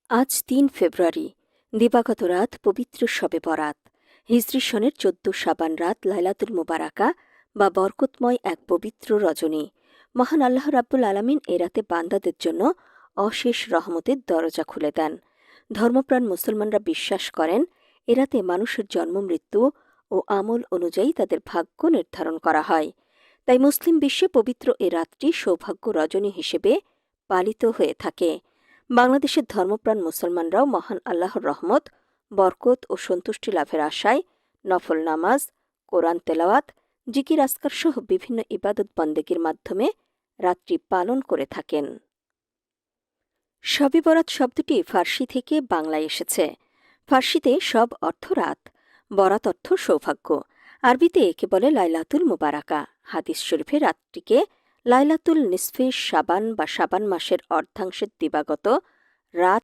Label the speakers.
Speaker 1: আজ ৩ ফেব্রুয়ারি, দিবাগত রাত পবিত্র শবে বরাত। হিজরি সনের ১৪ শাবান রাত লাইলাতুল মুবারাকা বা বরকতময় এক পবিত্র রজনী। মহান আল্লাহ রাব্বুল আলামিন এ রাতে বান্দাদের জন্য অশেষ রহমতের দরজা খুলে দেন। ধর্মপ্রাণ মুসলমানরা বিশ্বাস করেন এ রাতে মানুষের জন্ম মৃত্যু ও আমল অনুযায়ী তাদের ভাগ্য নির্ধারণ করা হয়। তাই মুসলিম বিশ্বে পবিত্র এ রাতটি সৌভাগ্য রজনী হিসেবে পালিত হয়ে থাকে। বাংলাদেশের ধর্মপ্রাণ মুসলমানরাও মহান আল্লাহর রহমত, বরকত ও সন্তুষ্টি লাভের আশায় নফল নামাজ, কোরআন তেলাওয়াত, জিকির আজকার সহ বিভিন্ন ইবাদত বন্দেগীর মাধ্যমে রাতটি পালন করে থাকেন। শবে বরাত শব্দটি ফার্সি থেকে বাংলায় এসেছে। ফার্সিতে শব অর্থ রাত, বরাত অর্থ সৌভাগ্য। আরবিতে একে বলে লাইলাতুল মুবারাকা। হাদিস শরীফে রাতটিকে লাইলাতুল নিসফে শাবান বা শাবান মাসের অর্ধাংশের দিবাগত রাত